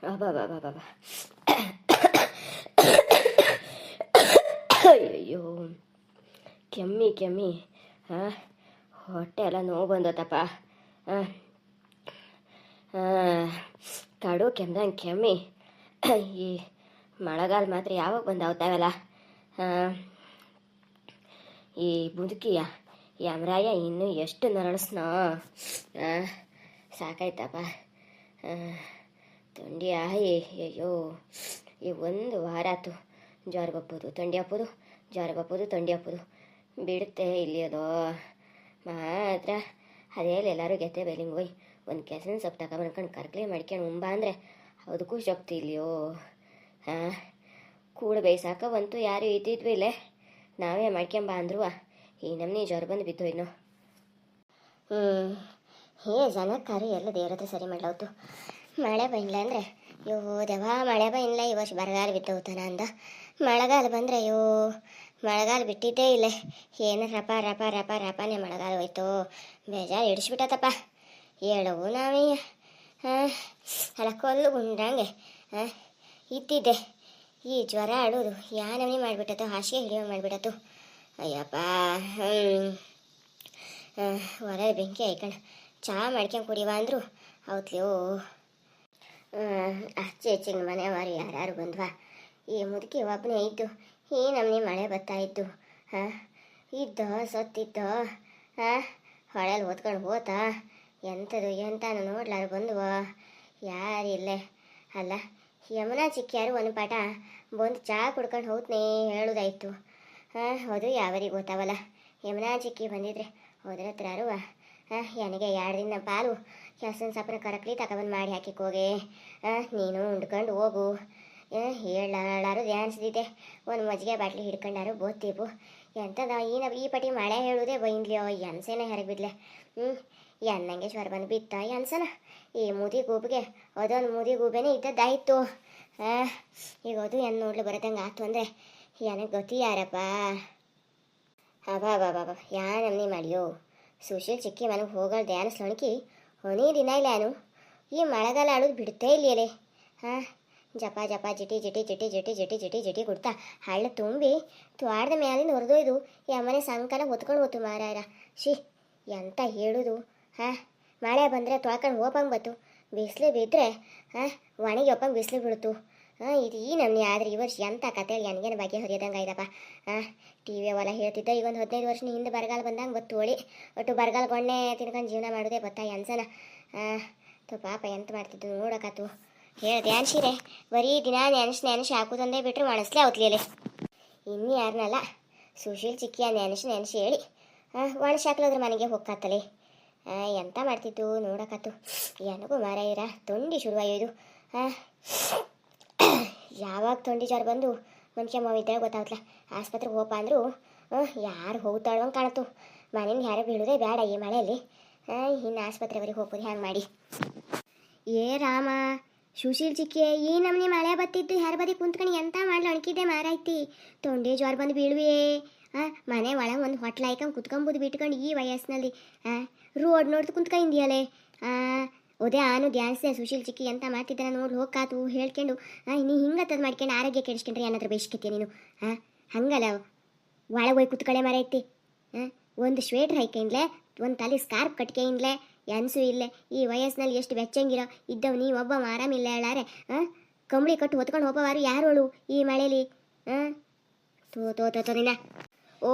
ಅಬ್ಬಬ್ಬಬ್ಬಬ್ಬ. ಅಯ್ಯಯ್ಯೋ, ಕೆಮ್ಮಿ ಹಾಂ, ಹೊಟ್ಟೆ ಎಲ್ಲ ನೋವು ಬಂದತ್ತಪ್ಪ. ಹಾಂ, ಕಡು ಕೆಮ್ದಂಗೆ ಕೆಮ್ಮಿ ಈ ಮಳೆಗಾಲ ಮಾತ್ರ ಯಾವಾಗ ಬಂದಾವತ್ತಾವಲ್ಲ. ಈ ಮುದುಕಿಯ ಯಮರಾಯ ಇನ್ನೂ ಎಷ್ಟು ನರಳಿಸ್ನೋ. ಸಾಕಾಯ್ತಪ್ಪ. ಥಂಡಿ ಆಯಿ, ಅಯ್ಯೋ, ಈ ಒಂದು ವಾರ ಆಯ್ತು ಜ್ವರ ಬಪ್ಪೋದು ಥಂಡಿ ಹಾಕೋದು, ಜ್ವರ ಬಪ್ಪೋದು ಥಂಡಿ ಹಾಕೋದು ಬಿಡುತ್ತೆ ಇಲ್ಲಿ. ಅದು ಮಾತ್ರ ಅದೇಲಿ ಎಲ್ಲರೂ ಗೆತ್ತೆ ಬೆಲಿಂಗ್ ಹೋಯ್ ಒಂದು ಕೆಸರಿನ ಸೊಪ್ಪು ತಗೊಂಡ್ಬಂದ್ಕೊಂಡು ಕರ್ಕಲೆ ಮಾಡ್ಕೊಂಡು ಉಂಬ ಅಂದರೆ ಅದಕ್ಕೂ ಶಕ್ತಿ ಇಲ್ಲಿಯೋ. ಹಾಂ, ಕೂಡು ಬೇಯಿಸಾಕ ಬಂತು, ಯಾರು ಇದ್ದಿದ್ವಿ ಇಲ್ಲೇ, ನಾವೇ ಮಾಡ್ಕೊಂಬ ಅಂದ್ರು ಈ ನಮ್ಮನೆ ಜ್ವರ ಬಂದು ಬಿದ್ದೋಯ್ನು. ಹೇ ಜನಕ್ಕಾರು ಎಲ್ಲ ದೇವ್ರ ಹತ್ರ ಸರಿ ಮಾಡ್ಲವತ್ತು. ಮಳೆ ಬಂದಿಲ್ಲ ಅಂದರೆ ಅಯ್ಯೋ ದೇವ, ಮಳೆ ಬಂದಿಲ್ಲ ಈ ವರ್ಷ ಬರಗಾಲ ಬಿಟ್ಟೋಗ್ತಾನ ಅಂದ. ಮಳೆಗಾಲ ಬಂದರೆ ಅಯ್ಯೋ ಮಳೆಗಾಲ ಬಿಟ್ಟಿದ್ದೇ ಇಲ್ಲ, ಏನು ರಪ ರಪ ರಪ ರಪನೇ ಮಳೆಗಾಲ ಹೋಯ್ತು. ಬೇಜಾರು ಹಿಡಿಸ್ಬಿಟ್ಟತಪ್ಪ. ಹೇಳವು ನಾವೇ ಅಲ್ಲ ಕೊಲ್ಲು ಗುಂಡ್ರಂಗೆ ಇದ್ದಿದ್ದೆ. ಈ ಜ್ವರ ಆಡೋದು ಯಾ ನಮನಿ ಮಾಡಿಬಿಟ್ಟತು, ಹಾಸಿಗೆ ಹಿಡಿಯೋ ಮಾಡಿಬಿಟ್ಟತು. ಅಯ್ಯಪ್ಪ, ಹೊರ ಬೆಂಕಿ ಆಯ್ಕಣ ಚಹಾ ಮಾಡ್ಕೊಂಡು ಕುಡಿವ ಅಂದರು ಅವತ್ಲೋ. ಆಚೆಚಿನ ಮನೆಯವರು ಯಾರು ಬಂದ್ವಾ, ಈ ಮುದುಕಿ ಒಬ್ಬನೇ ಇದ್ದು ಈ ನಮ್ಮನೆ ಮಳೆ ಬರ್ತಾಯಿದ್ದು. ಇದ್ದೋ ಸೊತ್ತಿದ್ದೋ, ಹೊಳೆಯಲ್ಲಿ ಓದ್ಕೊಂಡು ಹೋತಾ ಎಂಥದ್ದು ಎಂತಾನು ನೋಡ್ಲಾರು ಬಂದುವ ಯಾರಿಲ್ಲೇ. ಅಲ್ಲ ಯಮುನಾ ಚಿಕ್ಕಿಯಾರು ಒಂದು ಪಾಠ ಬಂದು ಚಹಾ ಕುಡ್ಕೊಂಡು ಹೋಗ್ತನೇ ಹೇಳೋದಾಯ್ತು. ಅದು ಯಾವರಿಗೆ ಗೊತ್ತಾವಲ್ಲ. ಯಮುನಾ ಚಿಕ್ಕಿ ಬಂದಿದ್ರೆ ಹೋದ್ರ ಹತ್ರಾರು ನನಗೆ 2 ದಿನ ಪಾಲು ಕೆಸನ್ ಸಪ್ಪನ ಕರಕ್ಲಿ ತಗೊಬಂದು ಮಾಡಿ ಹಾಕಿಕ್ಕೆ ಹೋಗೆ, ನೀನು ಉಂಡ್ಕೊಂಡು ಹೋಗು ಹೇಳಾರು ಧ್ಯಾನಿಸ್ದಿದ್ದೆ. ಒಂದು ಮಜ್ಜಿಗೆ ಬಾಟ್ಲಿ ಹಿಡ್ಕೊಂಡಾರು ಬೋತೀಪು. ಎಂಥದ ಈ ಪಟ್ಟಿ ಮಳೆ ಹೇಳುವುದೇ ಬೈನ್ಲಿಯೋ, ಎನ್ಸೇನೆ ಹೊರಗೆ ಬಿದ್ಲೆ. ಎನ್ನಂಗೆ ಜ್ವರ ಬಂದು ಬಿತ್ತ ಎನ್ಸನ. ಈ ಮುದಿ ಗೂಬಿಗೆ ಅದೊಂದು ಮುದಿ ಗೂಬೆನೇ ಇದ್ದದ್ದಾಯಿತು. ಈಗ ಅದು ಏನು ನೋಡ್ಲು ಬರೋದಂಗೆ ಆಯ್ತು ಅಂದರೆ ನನಗೆ ಗೊತ್ತಿ ಯಾರಪ್ಪ. ಅಬಾಬಾಬಾ, ಯಾ ನಮ್ಮನೆ ಮಾಡಿಯೋ. ಸುಶೀಲ್ ಚಿಕ್ಕಿ ಮನೆಗೆ ಹೋಗೋಳು ಧ್ಯಾನಿಸ್ಲೊಣಕಿ ಹೊನೇ ದಿನ ಇಲ್ಲ ನಾನು. ಈ ಮಳೆಗಾಲ ಆಡೋದು ಬಿಡ್ತೇ ಇಲ್ಲಿಯಲೇ. ಜಪ ಜಪ ಜಿಟಿ ಜಿಟಿ ಜಿಟಿ ಜಿಟಿ ಜಿಟಿ ಜಿಟಿ ಜಿಟಿ ಕೊಡ್ತಾ ಹಳ್ಳ ತುಂಬಿ ತ್ವಾಡ್ದ ಮ್ಯಾಲಿಂದ ಹೊರದೊಯ್ದು ಯಮ್ಮನೆ ಸಾಯಂಕಾಲ ಹೊತ್ಕೊಂಡು ಹೋತು ಮಾರಾಯರ. ಶಿ ಎಂತ ಹೇಳೋದು. ಮಳೆ ಬಂದರೆ ತೊಳ್ಕೊಂಡು ಹೋಪಂಗೆ ಬತ್ತು, ಬಿಸಿಲು ಬಿದ್ದರೆ ಒಣಗಿ ಒಪ್ಪಂಗೆ ಬಿಸಿಲು ಬಿಡ್ತು. ಇದು ಈ ನಮ್ಮನೆ ಆದರೆ ಈ ವರ್ಷ ಎಂಥ ಕತೆ ನನಗೇನು ಬಗ್ಗೆ ಹೊರಿಯೋದಂಗೆ ಆಯ್ತಪ್ಪ. ಟಿ ವಿ ಅವೆಲ್ಲ ಹೇಳ್ತಿದ್ದ ಈಗ ಒಂದು 15 ವರ್ಷದ ಹಿಂದೆ ಬರಗಾಲ ಬಂದಂಗೆ ಬತ್ತು ಹೋಳಿ. ಒಟ್ಟು ಬರಗಾಲ ಗೊಣ್ಣೆ ತಿನ್ಕೊಂಡು ಜೀವನ ಮಾಡೋದೇ ಬತ್ತಾ ಎನ್ಸನ. ಪಾಪ ಎಂತ ಮಾಡ್ತಿದ್ದು ನೋಡೋಕತ್ತು. ಹೇಳ್ದೆ ಅನ್ಸಿರೆ ಬರೀ ದಿನ ನೆನೆಸಿ ಹಾಕೋದಂದೇ ಬಿಟ್ಟರೆ ಒಣಸ್ಲೇ ಅವತ್ಲಿಯಲೆ. ಇನ್ನು ಯಾರನ್ನಲ್ಲ ಸುಶೀಲ್ ಚಿಕ್ಕಿಯ ನೆನೆಸಿ ಹೇಳಿ ಒಣಸಾಕ್ಲದ್ರ ಮನೆಗೆ ಹೋಗ್ಕತ್ತಲೆ. ಎಂತ ಮಾಡ್ತಿದ್ದು ನೋಡಕತ್ತು. ನನಗೂ ಮಾರಾಯಿರ ತೊಂಡಿ ಶುರುವಾಯೋದು. ಯಾವಾಗ ತೊಂಡಿ ಜ್ವರ ಬಂದು ಮನುಷ್ಯ ಮವಿದ್ದರೆ ಗೊತ್ತಾಗ್ತಲ್ಲ. ಆಸ್ಪತ್ರೆಗೆ ಹೋಪ ಅಂದರು ಯಾರು ಹೋಗ್ತಾಳವಂಗೆ ಕಾಣತ್ತು. ಮನೇಲಿ ಯಾರು ಬೀಳೋದೇ ಬೇಡ ಈ ಮಳೆಯಲ್ಲಿ. ಇನ್ನು ಆಸ್ಪತ್ರೆವರೆಗೆ ಹೋಗೋದು ಹ್ಯಾಂಗೆ ಮಾಡಿ. ಏ ರಾಮ, ಸುಶೀಲ್ ಚಿಕ್ಕಿ ಈ ನಮ್ಮನೆ ಮಳೆ ಬತ್ತಿದ್ದು ಯಾರ ಬದಿ ಕುಂತ್ಕೊಂಡು ಎಂತ ಮಾಡ್ಲಿ ಅಣ್ಕಿದ್ದೆ ಮಾರಾಯ್ತಿ. ತೊಂಡೆ ಜ್ವರ ಬಂದು ಬೀಳುವೆ. ಮನೆ ಒಳಗೆ ಒಂದು ಹೊಟ್ಲ ಹಾಕೊಂಡು ಕುತ್ಕೊಂಬುದು ಬಿಟ್ಕೊಂಡು ಈ ವಯಸ್ಸಿನಲ್ಲಿ ರೋಡ್ ನೋಡ್ತು ಕುಂತ್ಕೊಂಡಿಯಲೆ. ಅದೇ ಆನು ಧ್ಯಾನಿಸಿದೆ ಸುಶೀಲ್ ಚಿಕ್ಕಿ ಎಂತ ಮಾಡ್ತಿದ್ದಾನೆ ನೋಡಿ ಹೋಗಾತು ಹೇಳ್ಕೊಂಡು ನೀ ಹಿಂಗತ್ತದು ಮಾಡ್ಕೊಂಡು ಆರೋಗ್ಯ ಕೆಡಿಸ್ಕೊಂಡ್ರೆ ಏನಾದರೂ ಬೇಯಿಸ್ಕತ್ತೀಯ ನೀನು. ಹಂಗಲ್ಲ ಒಳಗೆ ಹೋಗಿ ಕುತ್ಕಳೆ ಮಾರೈತಿ. ಒಂದು ಸ್ವೇಟ್ರ್ ಹಾಕೊಂಡ್ಲೆ, ಒಂದು ತಲೆ ಸ್ಕಾರ್ಪ್ ಕಟ್ಕೆಯಿಂದ್ಲೆ ಎನ್ಸು ಇಲ್ಲೇ. ಈ ವಯಸ್ಸಿನಲ್ಲಿ ಎಷ್ಟು ಬೆಚ್ಚಂಗಿರೋ ಇದ್ದವು ನೀವು ಒಬ್ಬ ಆರಾಮಿಲ್ಲ ಹೇಳಾರೆ. ಕಂಬಳಿ ಕಟ್ಟು ಹೊತ್ಕೊಂಡು ಹೋಗೋವಾರು ಯಾರೋಳು ಈ ಮಳೇಲಿ. ತೋ ನಿನ್ನ. ಓ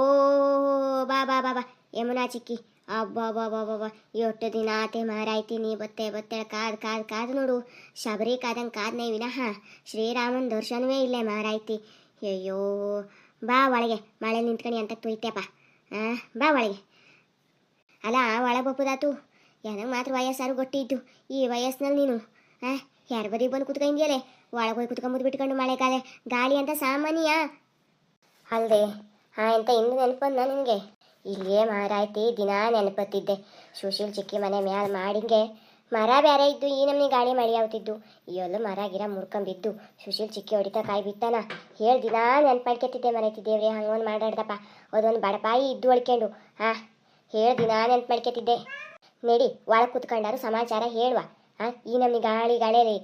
ಬಾ ಬಾ ಬಾ ಬಾ ಯಮುನಾ ಚಿಕ್ಕಿ. ಅಬ್ಬಾ ಎಷ್ಟು ದಿನ ಆತೆ ಮಾರಾಯ್ತಿ. ನೀ ಬತ್ತೆ ಕಾದು ನೋಡು. ಶಬರಿ ಕಾದಂಗೆ ಕಾದನೇ ವಿನಃ ಶ್ರೀರಾಮನ ದರ್ಶನವೇ ಇಲ್ಲೇ ಮಾರಾಯ್ತಿ. ಅಯ್ಯೋ ಬಾ ಒಳಗೆ, ಮಳೆ ನಿಂತ್ಕೊಂಡು ಅಂತ ತುಯ್ತೇಪ್ಪ. ಬಾ ಒಳಗೆ. ಅಲ್ಲ ಒಳಗೆ ಬಪ್ಪದಾತು. ನನಗೆ ಮಾತ್ರ ವಯಸ್ಸಾರು ಗೊತ್ತಿದ್ದು. ಈ ವಯಸ್ಸಿನಲ್ಲಿ ನೀನು ಯಾರ ಬದಿ ಬಂದು ಕುತ್ಕೊಂಡಿಯಲೆ. ಒಳಗೆ ಹೋಗಿ ಕುತ್ಕೊಂಬುದು ಬಿಟ್ಕೊಂಡು ಮಳೆಗಾಲ ಗಾಳಿ ಅಂತ ಸಾಮಾನ್ಯ ಅಲ್ಲದೆ. ಎಂತ ಇಂದು ನೆನಪಂದ ನಿನಗೆ. ಇಲ್ಲಿಯೇ ಮಾರಾಯ್ತಿ ದಿನ ನೆನಪತ್ತಿದ್ದೆ. ಸುಶೀಲ್ ಚಿಕ್ಕಿ ಮನೆ ಮ್ಯಾಲ ಮಾಡಿಂಗೆ ಮರ ಬೇರೆ ಇದ್ದು ಈ ನಮ್ಮನೆ ಗಾಳಿ ಮಳೆ ಆಗ್ತಿದ್ದು. ಇವೆಲ್ಲ ಮರ ಗಿರ ಮುರ್ಕೊಂಬಿದ್ದು ಸುಶೀಲ್ ಚಿಕ್ಕಿ ಹೊಡಿತಾ ಕಾಯಿ ಬಿತ್ತಾನ ಹೇಳಿ ದಿನ ನೆನಪು ಮಾಡ್ಕೊತಿದ್ದೆ ಮಾರಾಯ್ತಿ. ದೇವ್ರೆ ಹಂಗೊಂದು ಮಾಡಾಡ್ದಪ್ಪ. ಅದೊಂದು ಬಡಪಾಯಿ ಇದ್ದು ಹೊಡ್ಕೊಂಡು ಹೇಳಿ ದಿನ ನೆನಪು ಮಾಡ್ಕೊತಿದ್ದೆ. ನಡಿ ಒಳಗೆ ಕುತ್ಕೊಂಡಾರು ಸಮಾಚಾರ ಹೇಳುವ. ಈ ನಮ್ಮನೆ ಗಾಳಿಯಲ್ಲಿ